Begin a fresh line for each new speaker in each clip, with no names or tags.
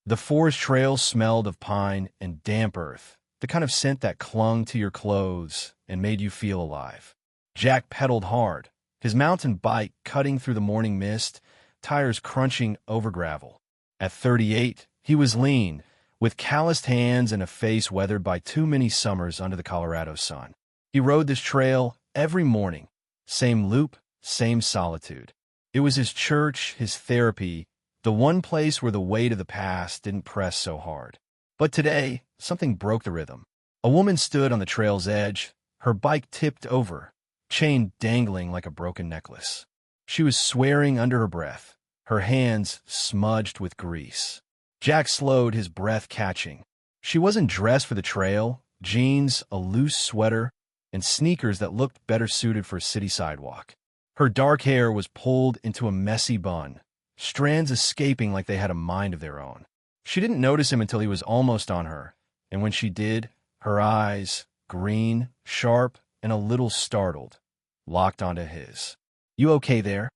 The forest trail smelled of pine and damp earth, the kind of scent that clung to your clothes and made you feel alive. Jack pedaled hard, his mountain bike cutting through the morning mist, tires crunching over gravel. At 38, he was lean, with calloused hands and a face weathered by too many summers under the Colorado sun. He rode this trail every morning, same loop, same solitude. It was his church, his therapy, the one place where the weight of the past didn't press so hard. But today, something broke the rhythm. A woman stood on the trail's edge, her bike tipped over, chain dangling like a broken necklace. She was swearing under her breath, her hands smudged with grease. Jack slowed, his breath catching. She wasn't dressed for the trail, jeans, a loose sweater, and sneakers that looked better suited for a city sidewalk. Her dark hair was pulled into a messy bun, strands escaping like they had a mind of their own. She didn't notice him until he was almost on her, and when she did, her eyes, green, sharp, and a little startled, locked onto his. "You okay there?"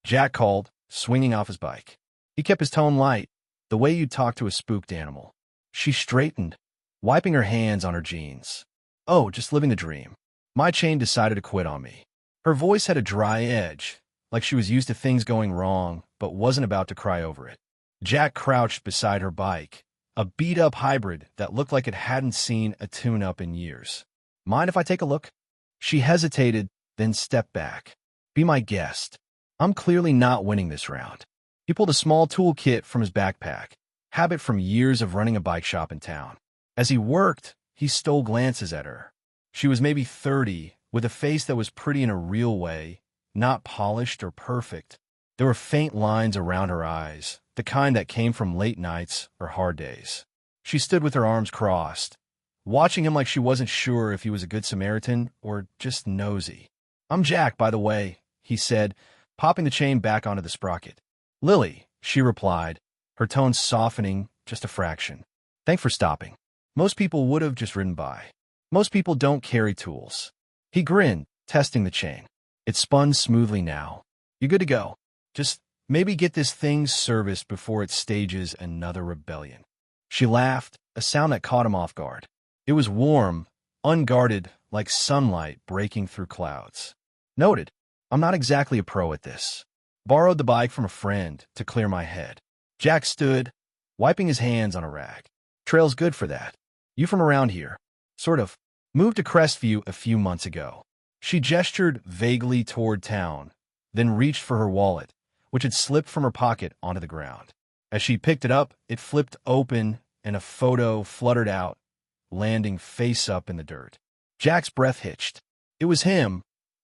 Jack called, swinging off his bike. He kept his tone light, the way you'd talk to a spooked animal. She straightened, wiping her hands on her jeans. "Oh, just living the dream. My chain decided to quit on me." Her voice had a dry edge, like she was used to things going wrong, but wasn't about to cry over it. Jack crouched beside her bike, a beat-up hybrid that looked like it hadn't seen a tune-up in years. "Mind if I take a look?" She hesitated, then stepped back. "Be my guest. I'm clearly not winning this round." He pulled a small toolkit from his backpack, habit from years of running a bike shop in town. As he worked, he stole glances at her. She was maybe 30, with a face that was pretty in a real way, not polished or perfect. There were faint lines around her eyes, the kind that came from late nights or hard days. She stood with her arms crossed, watching him like she wasn't sure if he was a good Samaritan or just nosy. "I'm Jack, by the way," he said, popping the chain back onto the sprocket. "Lily," she replied, her tone softening just a fraction. "Thanks for stopping. Most people would have just ridden by. Most people don't carry tools." He grinned, testing the chain. It spun smoothly now. "You're good to go. Just maybe get this thing serviced before it stages another rebellion." She laughed, a sound that caught him off guard. It was warm, unguarded, like sunlight breaking through clouds. "Noted. I'm not exactly a pro at this. Borrowed the bike from a friend to clear my head." Jack stood, wiping his hands on a rag. "Trail's good for that. You from around here?" "Sort of. Moved to Crestview a few months ago." She gestured vaguely toward town, then reached for her wallet, which had slipped from her pocket onto the ground. As she picked it up, it flipped open and a photo fluttered out, landing face up in the dirt. Jack's breath hitched. It was him,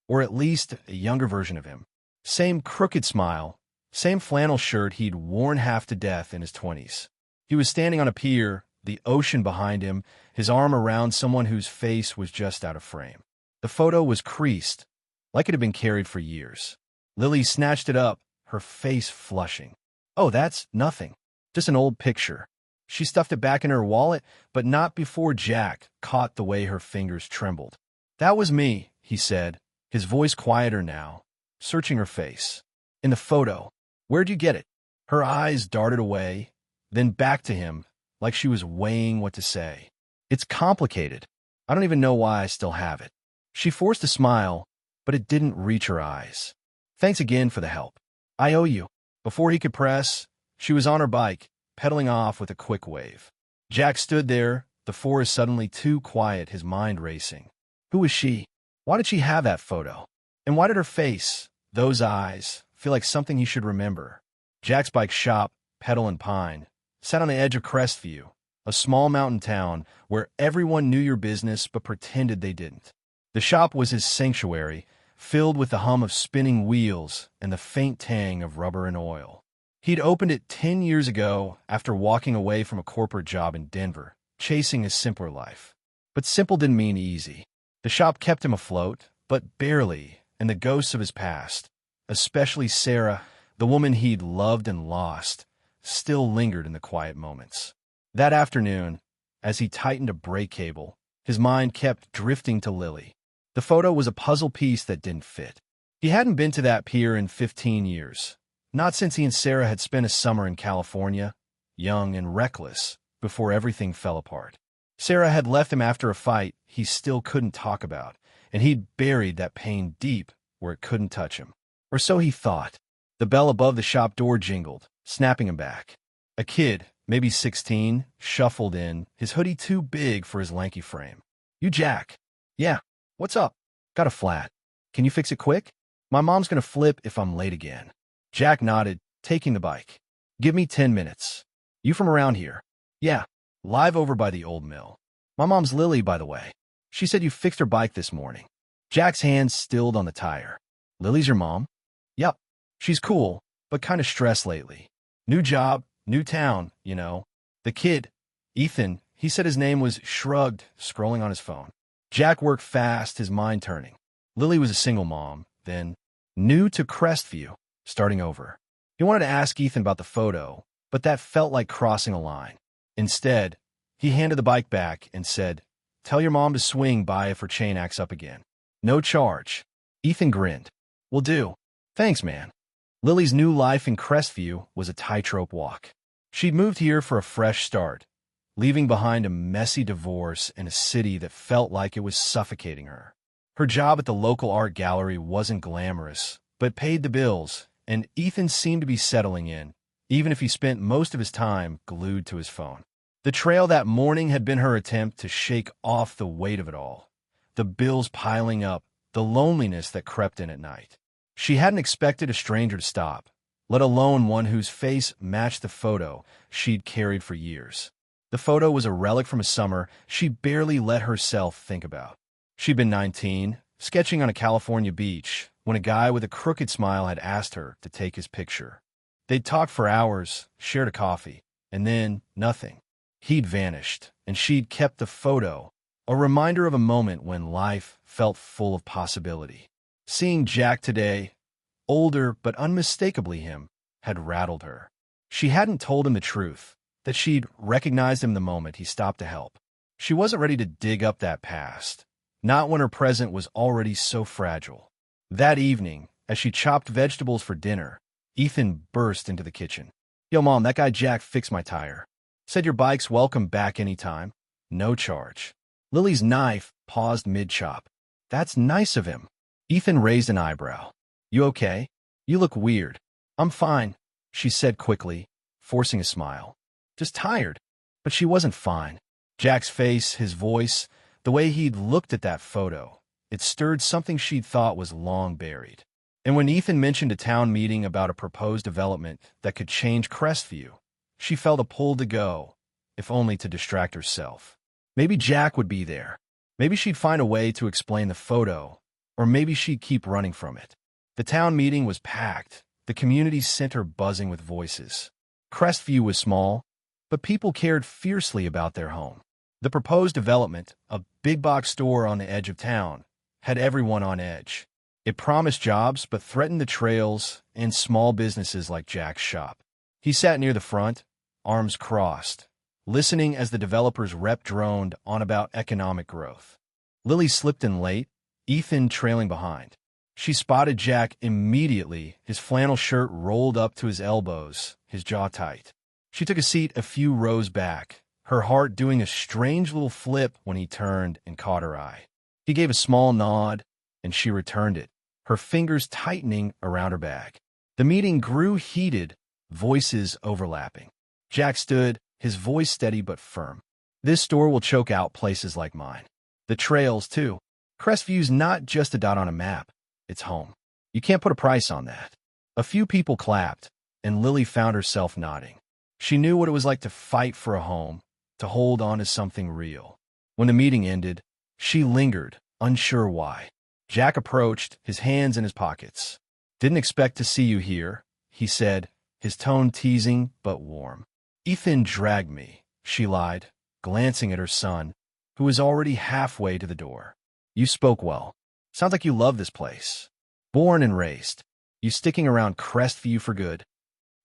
or at least a younger version of him. Same crooked smile, same flannel shirt he'd worn half to death in his 20s. He was standing on a pier, the ocean behind him, his arm around someone whose face was just out of frame. The photo was creased, like it had been carried for years. Lily snatched it up, her face flushing. "Oh, that's nothing. Just an old picture." She stuffed it back in her wallet, but not before Jack caught the way her fingers trembled. "That was me," he said, his voice quieter now, searching her face. "In the photo. Where'd you get it?" Her eyes darted away, then back to him, like she was weighing what to say. "It's complicated. I don't even know why I still have it." She forced a smile, but it didn't reach her eyes. "Thanks again for the help. I owe you." Before he could press, she was on her bike, pedaling off with a quick wave. Jack stood there, the forest suddenly too quiet, his mind racing. Who was she? Why did she have that photo? And why did her face, those eyes, feel like something he should remember? Jack's bike shop, Pedal and Pine, sat on the edge of Crestview, a small mountain town where everyone knew your business but pretended they didn't. The shop was his sanctuary, filled with the hum of spinning wheels and the faint tang of rubber and oil. He'd opened it 10 years ago after walking away from a corporate job in Denver, chasing a simpler life. But simple didn't mean easy. The shop kept him afloat, but barely, and the ghosts of his past, especially Sarah, the woman he'd loved and lost, still lingered in the quiet moments. That afternoon, as he tightened a brake cable, his mind kept drifting to Lily. The photo was a puzzle piece that didn't fit. He hadn't been to that pier in 15 years, not since he and Sarah had spent a summer in California, young and reckless, before everything fell apart. Sarah had left him after a fight he still couldn't talk about, and he'd buried that pain deep where it couldn't touch him. Or so he thought. The bell above the shop door jingled, snapping him back. A kid, maybe 16, shuffled in, his hoodie too big for his lanky frame. "You Jack?" "Yeah. What's up?" "Got a flat. Can you fix it quick? My mom's gonna flip if I'm late again." Jack nodded, taking the bike. "Give me 10 minutes. You from around here?" "Yeah. Live over by the old mill. My mom's Lily, by the way. She said you fixed her bike this morning." Jack's hands stilled on the tire. "Lily's your mom?" "Yup. She's cool, but kind of stressed lately. New job, new town, you know." The kid, Ethan, he said his name was, shrugged, scrolling on his phone. Jack worked fast, his mind turning. Lily was a single mom, then new to Crestview, starting over. He wanted to ask Ethan about the photo, but that felt like crossing a line. Instead, he handed the bike back and said, "Tell your mom to swing by if her chain acts up again. No charge." Ethan grinned. "Will do. Thanks, man." Lily's new life in Crestview was a tightrope walk. She'd moved here for a fresh start, leaving behind a messy divorce in a city that felt like it was suffocating her. Her job at the local art gallery wasn't glamorous, but paid the bills, and Ethan seemed to be settling in, even if he spent most of his time glued to his phone. The trail that morning had been her attempt to shake off the weight of it all. The bills piling up, the loneliness that crept in at night. She hadn't expected a stranger to stop, let alone one whose face matched the photo she'd carried for years. The photo was a relic from a summer she barely let herself think about. She'd been 19, sketching on a California beach, when a guy with a crooked smile had asked her to take his picture. They'd talked for hours, shared a coffee, and then nothing. He'd vanished, and she'd kept the photo, a reminder of a moment when life felt full of possibility. Seeing Jack today, older but unmistakably him, had rattled her. She hadn't told him the truth, that she'd recognized him the moment he stopped to help. She wasn't ready to dig up that past, not when her present was already so fragile. That evening, as she chopped vegetables for dinner, Ethan burst into the kitchen. "Yo, Mom, that guy Jack fixed my tire. Said your bike's welcome back anytime. No charge." Lily's knife paused mid-chop. "That's nice of him." Ethan raised an eyebrow. "You okay? You look weird." "I'm fine," she said quickly, forcing a smile. "Just tired." But she wasn't fine. Jack's face, his voice, the way he'd looked at that photo, it stirred something she'd thought was long buried. And when Ethan mentioned a town meeting about a proposed development that could change Crestview, she felt a pull to go, if only to distract herself. Maybe Jack would be there. Maybe she'd find a way to explain the photo, or maybe she'd keep running from it. The town meeting was packed, the community center buzzing with voices. Crestview was small, but people cared fiercely about their home. The proposed development, a big-box store on the edge of town, had everyone on edge. It promised jobs but threatened the trails and small businesses like Jack's shop. He sat near the front, arms crossed, listening as the developer's rep droned on about economic growth. Lily slipped in late, Ethan trailing behind. She spotted Jack immediately, his flannel shirt rolled up to his elbows, his jaw tight. She took a seat a few rows back, her heart doing a strange little flip when he turned and caught her eye. He gave a small nod, and she returned it, her fingers tightening around her bag. The meeting grew heated, voices overlapping. Jack stood, his voice steady but firm. "This store will choke out places like mine. The trails, too. Crestview's not just a dot on a map. It's home. You can't put a price on that." A few people clapped, and Lily found herself nodding. She knew what it was like to fight for a home, to hold on to something real. When the meeting ended, she lingered, unsure why. Jack approached, his hands in his pockets. "Didn't expect to see you here," he said, his tone teasing but warm. "Ethan dragged me," she lied, glancing at her son, who was already halfway to the door. "You spoke well. Sounds like you love this place. Born and raised. You sticking around Crestview for good?"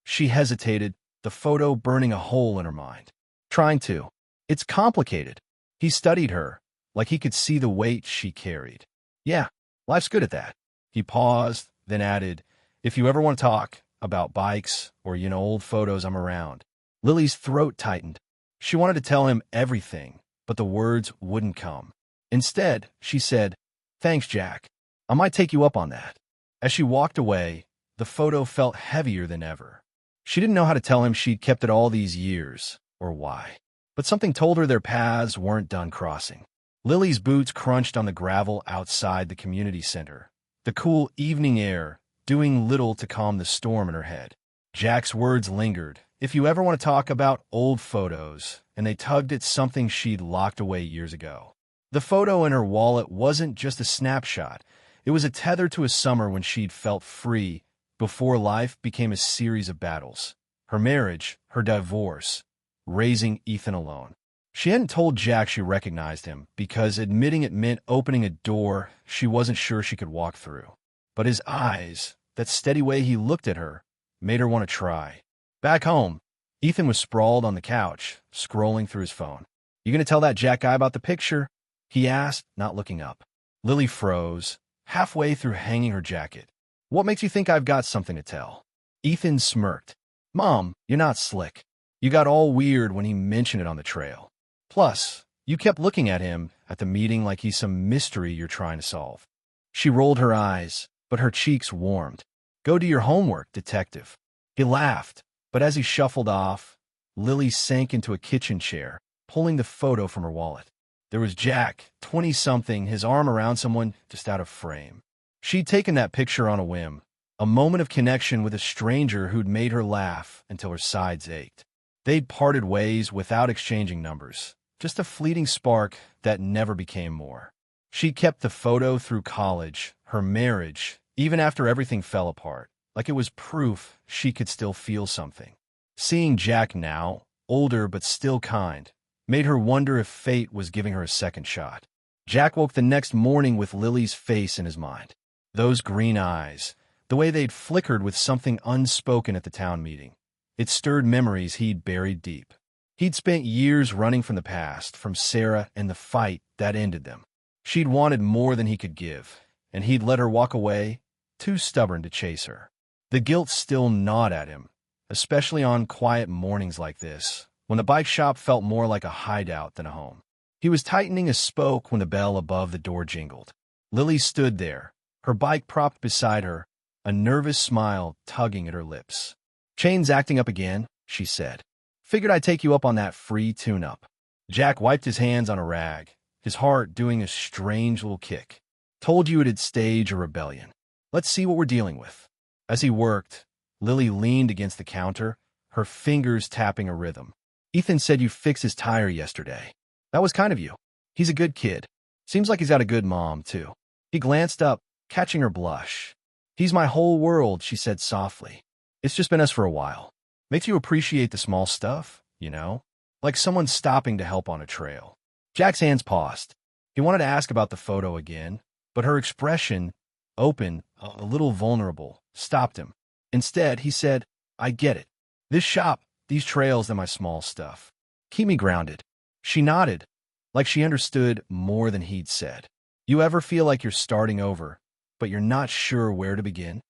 She hesitated, the photo burning a hole in her mind. "Trying to. It's complicated." He studied her, like he could see the weight she carried. "Yeah, life's good at that." He paused, then added, "If you ever want to talk about bikes or, old photos, I'm around." Lily's throat tightened. She wanted to tell him everything, but the words wouldn't come. Instead, she said, "Thanks, Jack. I might take you up on that." As she walked away, the photo felt heavier than ever. She didn't know how to tell him she'd kept it all these years, or why. But something told her their paths weren't done crossing. Lily's boots crunched on the gravel outside the community center, the cool evening air doing little to calm the storm in her head. Jack's words lingered. "If you ever want to talk about old photos," and they tugged at something she'd locked away years ago. The photo in her wallet wasn't just a snapshot. It was a tether to a summer when she'd felt free, before life became a series of battles. Her marriage, her divorce, raising Ethan alone. She hadn't told Jack she recognized him, because admitting it meant opening a door she wasn't sure she could walk through. But his eyes, that steady way he looked at her, made her want to try. Back home, Ethan was sprawled on the couch, scrolling through his phone. "You gonna tell that Jack guy about the picture?" he asked, not looking up. Lily froze, halfway through hanging her jacket. "What makes you think I've got something to tell?" Ethan smirked. "Mom, you're not slick. You got all weird when he mentioned it on the trail. Plus, you kept looking at him at the meeting like he's some mystery you're trying to solve." She rolled her eyes, but her cheeks warmed. "Go do your homework, detective." He laughed, but as he shuffled off, Lily sank into a kitchen chair, pulling the photo from her wallet. There was Jack, 20-something, his arm around someone just out of frame. She'd taken that picture on a whim, a moment of connection with a stranger who'd made her laugh until her sides ached. They'd parted ways without exchanging numbers, just a fleeting spark that never became more. She kept the photo through college, her marriage, even after everything fell apart, like it was proof she could still feel something. Seeing Jack now, older but still kind, made her wonder if fate was giving her a second shot. Jack woke the next morning with Lily's face in his mind. Those green eyes, the way they'd flickered with something unspoken at the town meeting. It stirred memories he'd buried deep. He'd spent years running from the past, from Sarah and the fight that ended them. She'd wanted more than he could give, and he'd let her walk away, too stubborn to chase her. The guilt still gnawed at him, especially on quiet mornings like this, when the bike shop felt more like a hideout than a home. He was tightening a spoke when the bell above the door jingled. Lily stood there, her bike propped beside her, a nervous smile tugging at her lips. "Chain's acting up again," she said. "Figured I'd take you up on that free tune-up." Jack wiped his hands on a rag, his heart doing a strange little kick. "Told you it'd stage a rebellion. Let's see what we're dealing with." As he worked, Lily leaned against the counter, her fingers tapping a rhythm. "Ethan said you fixed his tire yesterday. That was kind of you. He's a good kid. Seems like he's got a good mom, too." He glanced up, catching her blush. "He's my whole world," she said softly. "It's just been us for a while. Makes you appreciate the small stuff, you know? Like someone stopping to help on a trail." Jack's hands paused. He wanted to ask about the photo again, but her expression, open, a little vulnerable, stopped him. Instead, he said, "I get it. This shop, these trails, and my small stuff. Keep me grounded." She nodded, like she understood more than he'd said. "You ever feel like you're starting over, but you're not sure where to begin?"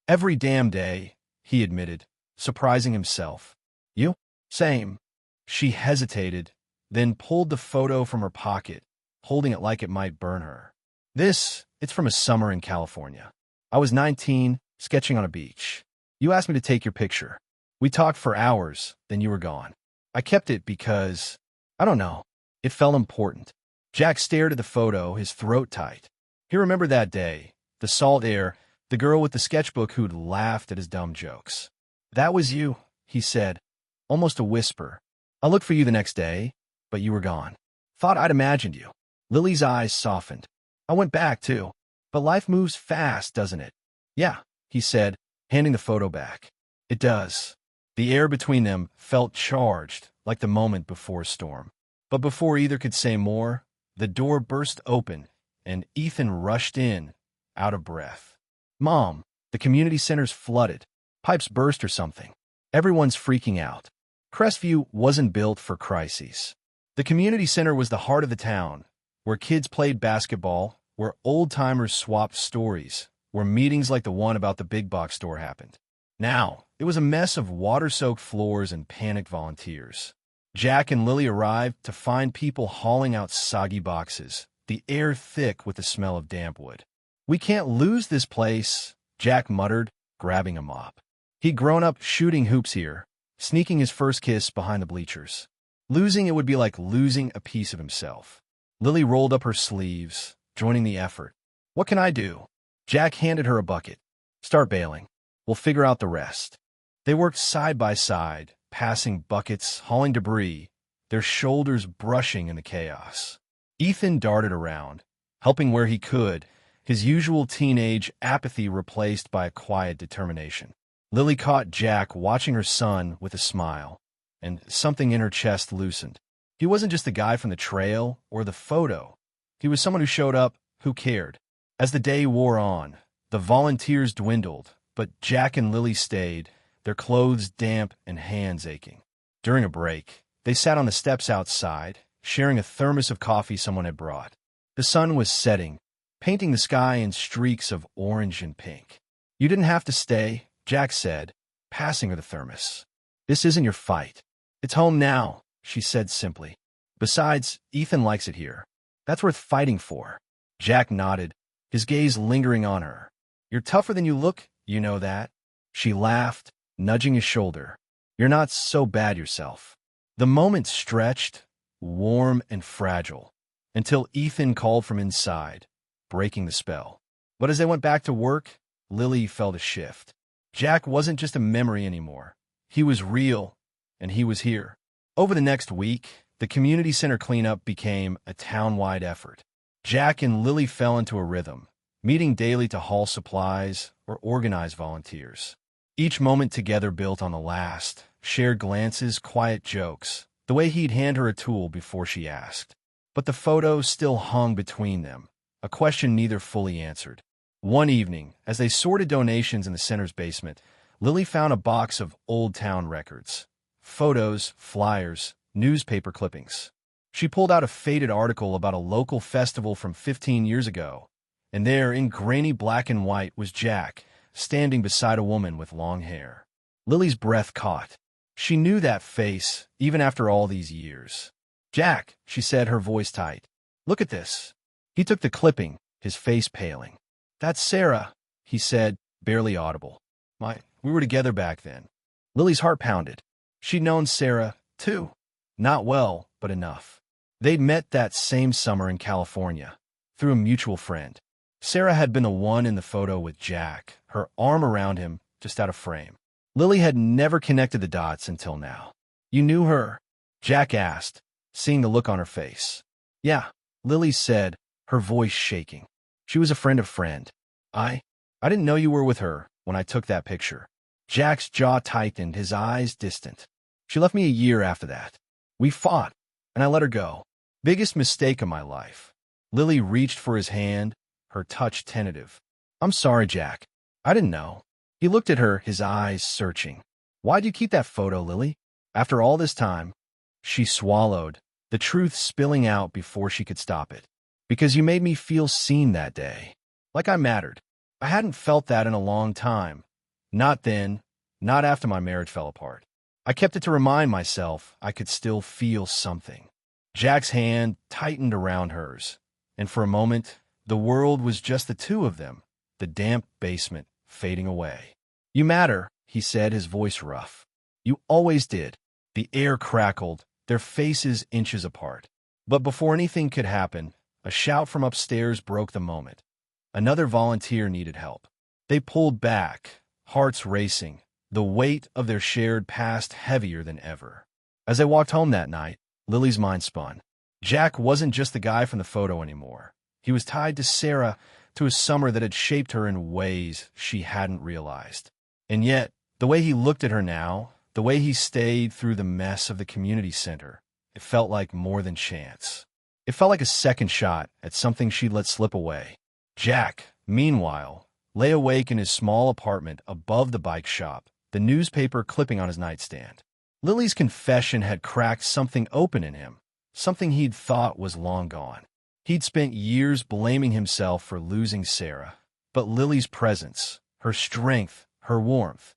"Every damn day," he admitted, surprising himself. "You?" "Same." She hesitated, then pulled the photo from her pocket, holding it like it might burn her. It's from a summer in California. I was 19, sketching on a beach. You asked me to take your picture. We talked for hours, then you were gone. I kept it because, I don't know, it felt important." Jack stared at the photo, his throat tight. He remembered that day, the salt air, the girl with the sketchbook who'd laughed at his dumb jokes. "That was you," he said, almost a whisper. "I looked for you the next day, but you were gone. Thought I'd imagined you." Lily's eyes softened. "I went back, too. But life moves fast, doesn't it?" "Yeah," he said, handing the photo back. "It does." The air between them felt charged, like the moment before a storm. But before either could say more, the door burst open, and Ethan rushed in, out of breath. "Mom, the community center's flooded. Pipes burst or something. Everyone's freaking out." Crestview wasn't built for crises. The community center was the heart of the town, where kids played basketball, where old-timers swapped stories, where meetings like the one about the big box store happened. Now, it was a mess of water-soaked floors and panicked volunteers. Jack and Lily arrived to find people hauling out soggy boxes, the air thick with the smell of damp wood. "We can't lose this place," Jack muttered, grabbing a mop. He'd grown up shooting hoops here, sneaking his first kiss behind the bleachers. Losing it would be like losing a piece of himself. Lily rolled up her sleeves, joining the effort. "What can I do?" Jack handed her a bucket. "Start bailing. We'll figure out the rest." They worked side by side, passing buckets, hauling debris, their shoulders brushing in the chaos. Ethan darted around, helping where he could, his usual teenage apathy replaced by a quiet determination. Lily caught Jack watching her son with a smile, and something in her chest loosened. He wasn't just the guy from the trail or the photo. He was someone who showed up, who cared. As the day wore on, the volunteers dwindled, but Jack and Lily stayed, their clothes damp and hands aching. During a break, they sat on the steps outside, sharing a thermos of coffee someone had brought. The sun was setting, painting the sky in streaks of orange and pink. "You didn't have to stay," Jack said, passing her the thermos. "This isn't your fight. It's home now," she said simply. "Besides, Ethan likes it here. That's worth fighting for." Jack nodded, his gaze lingering on her. "You're tougher than you look, you know that." She laughed, nudging his shoulder. "You're not so bad yourself." The moment stretched, warm and fragile, until Ethan called from inside, breaking the spell. But as they went back to work, Lily felt a shift. Jack wasn't just a memory anymore. He was real, and he was here. Over the next week, the community center cleanup became a town-wide effort. Jack and Lily fell into a rhythm, meeting daily to haul supplies or organize volunteers. Each moment together built on the last, shared glances, quiet jokes, the way he'd hand her a tool before she asked. But the photo still hung between them, a question neither fully answered. One evening, as they sorted donations in the center's basement, Lily found a box of old town records. Photos, flyers, newspaper clippings. She pulled out a faded article about a local festival from 15 years ago, and there, in grainy black and white, was Jack, standing beside a woman with long hair. Lily's breath caught. She knew that face, even after all these years. "Jack," she said, her voice tight. "Look at this." He took the clipping, his face paling. "That's Sarah," he said, barely audible. We were together back then." Lily's heart pounded. She'd known Sarah, too. Not well, but enough. They'd met that same summer in California, through a mutual friend. Sarah had been the one in the photo with Jack, her arm around him, just out of frame. Lily had never connected the dots until now. "You knew her?" Jack asked, seeing the look on her face. "Yeah," Lily said, her voice shaking. "She was a friend of friend. I didn't know you were with her when I took that picture." Jack's jaw tightened, his eyes distant. "She left me a year after that. We fought, and I let her go. Biggest mistake of my life." Lily reached for his hand, her touch tentative. "I'm sorry, Jack. I didn't know." He looked at her, his eyes searching. "Why'd you keep that photo, Lily? After all this time?" She swallowed, the truth spilling out before she could stop it. "Because you made me feel seen that day. Like I mattered. I hadn't felt that in a long time. Not then, not after my marriage fell apart. I kept it to remind myself I could still feel something." Jack's hand tightened around hers, and for a moment, the world was just the two of them, the damp basement fading away. "You matter," he said, his voice rough. "You always did." The air crackled, their faces inches apart. But before anything could happen, a shout from upstairs broke the moment. Another volunteer needed help. They pulled back, hearts racing, the weight of their shared past heavier than ever. As they walked home that night, Lily's mind spun. Jack wasn't just the guy from the photo anymore. He was tied to Sarah, to a summer that had shaped her in ways she hadn't realized. And yet, the way he looked at her now, the way he stayed through the mess of the community center, it felt like more than chance. It felt like a second shot at something she'd let slip away. Jack, meanwhile, lay awake in his small apartment above the bike shop, the newspaper clipping on his nightstand. Lily's confession had cracked something open in him, something he'd thought was long gone. He'd spent years blaming himself for losing Sarah, but Lily's presence, her strength, her warmth,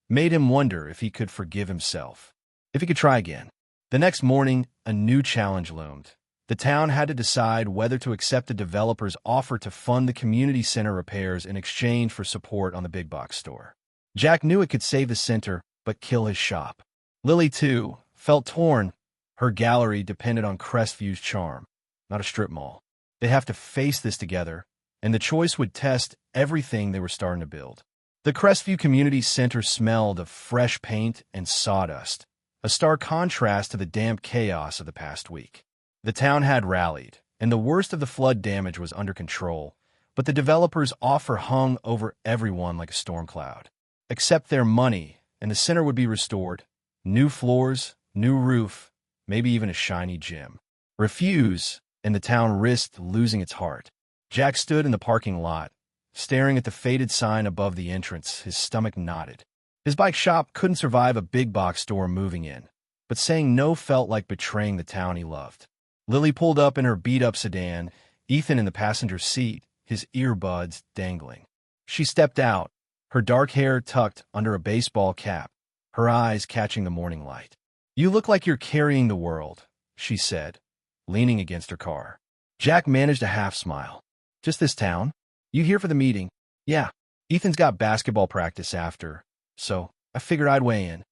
made him wonder if he could forgive himself, if he could try again. The next morning, a new challenge loomed. The town had to decide whether to accept the developer's offer to fund the community center repairs in exchange for support on the big box store. Jack knew it could save the center, but kill his shop. Lily, too, felt torn. Her gallery depended on Crestview's charm, not a strip mall. They'd have to face this together, and the choice would test everything they were starting to build. The Crestview Community Center smelled of fresh paint and sawdust, a stark contrast to the damp chaos of the past week. The town had rallied, and the worst of the flood damage was under control, but the developer's offer hung over everyone like a storm cloud. Accept their money, and the center would be restored. New floors, new roof, maybe even a shiny gym. Refuse, and the town risked losing its heart. Jack stood in the parking lot, staring at the faded sign above the entrance, his stomach knotted. His bike shop couldn't survive a big box store moving in, but saying no felt like betraying the town he loved. Lily pulled up in her beat-up sedan, Ethan in the passenger seat, his earbuds dangling. She stepped out, her dark hair tucked under a baseball cap, her eyes catching the morning light. "You look like you're carrying the world," she said, leaning against her car. Jack managed a half-smile. "Just this town? You here for the meeting?" "Yeah. Ethan's got basketball practice after, so I figured I'd weigh in."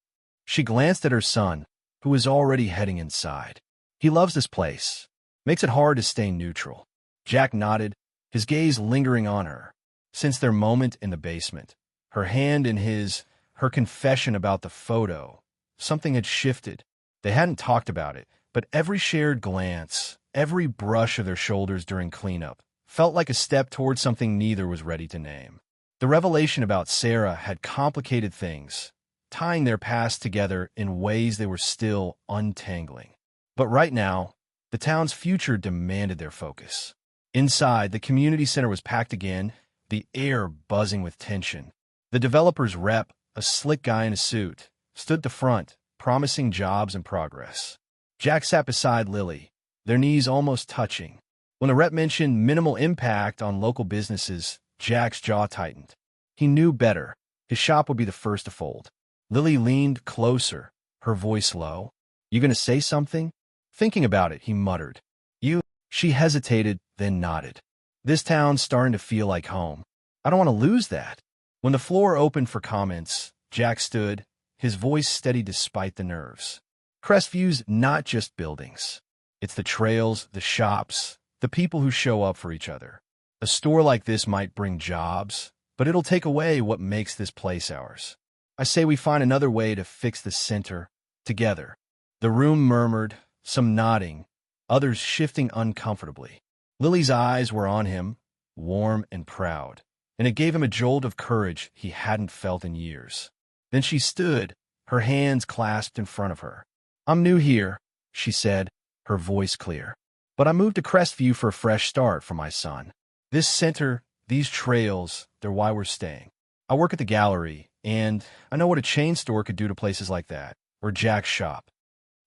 She glanced at her son, who was already heading inside. "He loves this place. Makes it hard to stay neutral." Jack nodded, his gaze lingering on her. Since their moment in the basement, her hand in his, her confession about the photo, something had shifted. They hadn't talked about it, but every shared glance, every brush of their shoulders during cleanup, felt like a step toward something neither was ready to name. The revelation about Sarah had complicated things, tying their past together in ways they were still untangling. But right now, the town's future demanded their focus. Inside, the community center was packed again, the air buzzing with tension. The developer's rep, a slick guy in a suit, stood at the front, promising jobs and progress. Jack sat beside Lily, their knees almost touching. When the rep mentioned minimal impact on local businesses, Jack's jaw tightened. He knew better. His shop would be the first to fold. Lily leaned closer, her voice low. "You gonna say something?" "Thinking about it," he muttered. "You?" She hesitated, then nodded. "This town's starting to feel like home. I don't want to lose that." When the floor opened for comments, Jack stood, his voice steady despite the nerves. Crestview's not just buildings. It's the trails, the shops, the people who show up for each other. A store like this might bring jobs, but it'll take away what makes this place ours. I say we find another way to fix the center, together. The room murmured, some nodding, others shifting uncomfortably. Lily's eyes were on him, warm and proud, and it gave him a jolt of courage he hadn't felt in years. Then she stood, her hands clasped in front of her. "I'm new here," she said, her voice clear. "But I moved to Crestview for a fresh start for my son. This center, these trails, they're why we're staying. I work at the gallery, and I know what a chain store could do to places like that, or Jack's shop.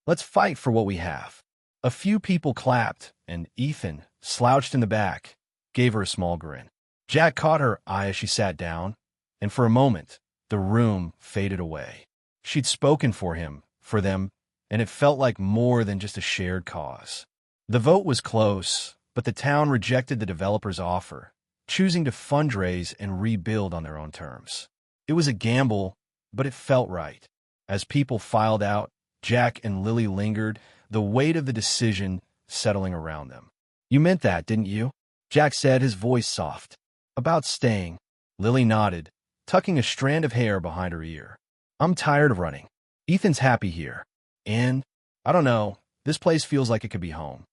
Let's fight for what we have." A few people clapped, and Ethan, slouched in the back, gave her a small grin. Jack caught her eye as she sat down, and for a moment, the room faded away. She'd spoken for him, for them, and it felt like more than just a shared cause. The vote was close, but the town rejected the developer's offer, choosing to fundraise and rebuild on their own terms. It was a gamble, but it felt right. As people filed out, Jack and Lily lingered, the weight of the decision settling around them. "You meant that, didn't you?" Jack said, his voice soft. "About staying." Lily nodded, tucking a strand of hair behind her ear. "I'm tired of running. Ethan's happy here. And, I don't know, this place feels like it could be home."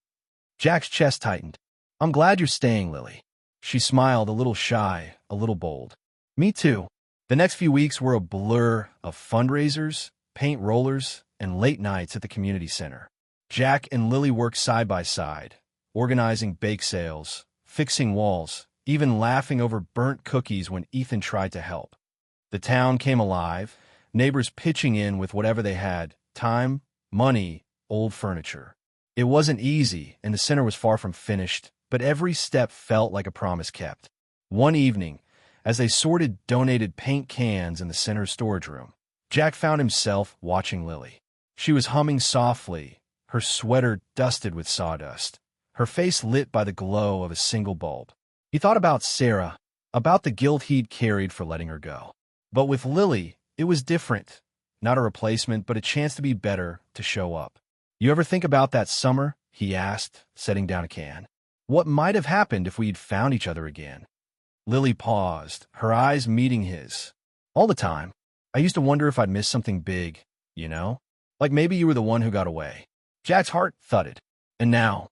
Jack's chest tightened. "I'm glad you're staying, Lily." She smiled, a little shy, a little bold. "Me too." The next few weeks were a blur of fundraisers, paint rollers, and late nights at the community center. Jack and Lily worked side by side, organizing bake sales, fixing walls, even laughing over burnt cookies when Ethan tried to help. The town came alive, neighbors pitching in with whatever they had, time, money, old furniture. It wasn't easy, and the center was far from finished, but every step felt like a promise kept. One evening, as they sorted donated paint cans in the center storage room, Jack found himself watching Lily. She was humming softly, her sweater dusted with sawdust, her face lit by the glow of a single bulb. He thought about Sarah, about the guilt he'd carried for letting her go. But with Lily, it was different. Not a replacement, but a chance to be better, to show up. You ever think about that summer? He asked, setting down a can. What might have happened if we'd found each other again? Lily paused, her eyes meeting his. All the time. I used to wonder if I'd missed something big, you know? Like maybe you were the one who got away. Jack's heart thudded. And now?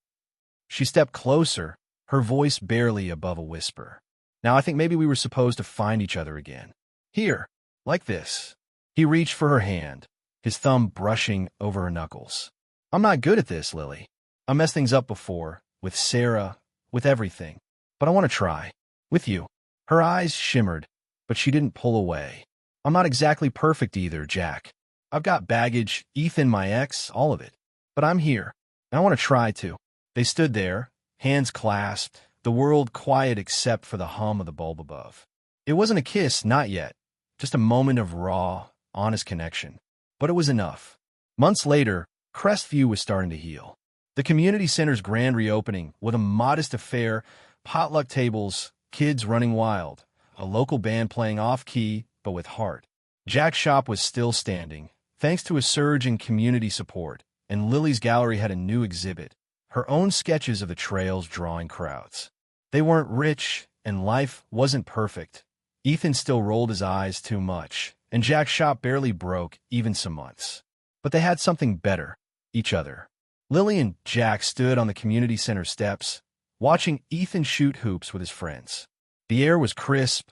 She stepped closer, her voice barely above a whisper. Now I think maybe we were supposed to find each other again. Here, like this. He reached for her hand, his thumb brushing over her knuckles. I'm not good at this, Lily. I messed things up before, with Sarah, with everything. But I want to try. With you. Her eyes shimmered, but she didn't pull away. I'm not exactly perfect either, Jack. I've got baggage, Ethan, my ex, all of it. But I'm here, and I want to try to. They stood there, hands clasped, the world quiet except for the hum of the bulb above. It wasn't a kiss, not yet. Just a moment of raw, honest connection. But it was enough. Months later, Crestview was starting to heal. The community center's grand reopening, with a modest affair, potluck tables, kids running wild, a local band playing off-key, but with heart. Jack's shop was still standing, thanks to a surge in community support, and Lily's gallery had a new exhibit, her own sketches of the trails drawing crowds. They weren't rich, and life wasn't perfect. Ethan still rolled his eyes too much, and Jack's shop barely broke even some months. But they had something better, each other. Lily and Jack stood on the community center steps, watching Ethan shoot hoops with his friends. The air was crisp,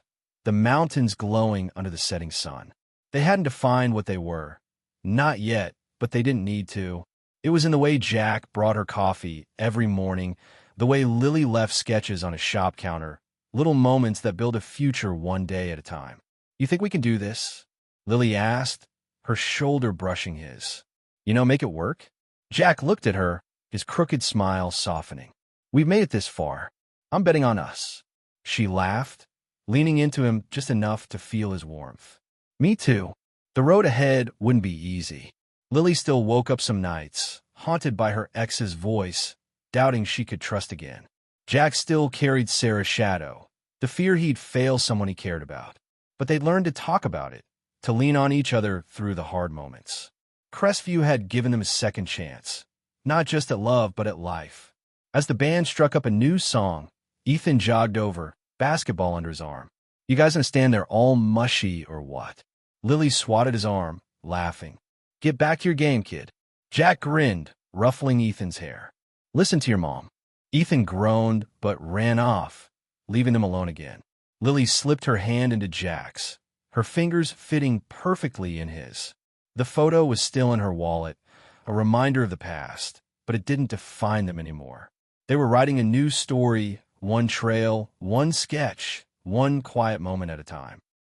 the mountains glowing under the setting sun. They hadn't defined what they were. Not yet, but they didn't need to. It was in the way Jack brought her coffee every morning, the way Lily left sketches on his shop counter, little moments that build a future one day at a time. You think we can do this? Lily asked, her shoulder brushing his. Make it work? Jack looked at her, his crooked smile softening. We've made it this far. I'm betting on us. She laughed, leaning into him just enough to feel his warmth. Me too. The road ahead wouldn't be easy. Lily still woke up some nights, haunted by her ex's voice, doubting she could trust again. Jack still carried Sarah's shadow, the fear he'd fail someone he cared about. But they'd learned to talk about it, to lean on each other through the hard moments. Crestview had given them a second chance, not just at love, but at life. As the band struck up a new song, Ethan jogged over, basketball under his arm. You guys gonna stand there all mushy or what? Lily swatted his arm, laughing. Get back to your game, kid. Jack grinned, ruffling Ethan's hair. Listen to your mom. Ethan groaned, but ran off, leaving them alone again. Lily slipped her hand into Jack's, her fingers fitting perfectly in his. The photo was still in her wallet, a reminder of the past, but it didn't define them anymore. They were writing a new story, one trail, one sketch, one quiet moment at a time.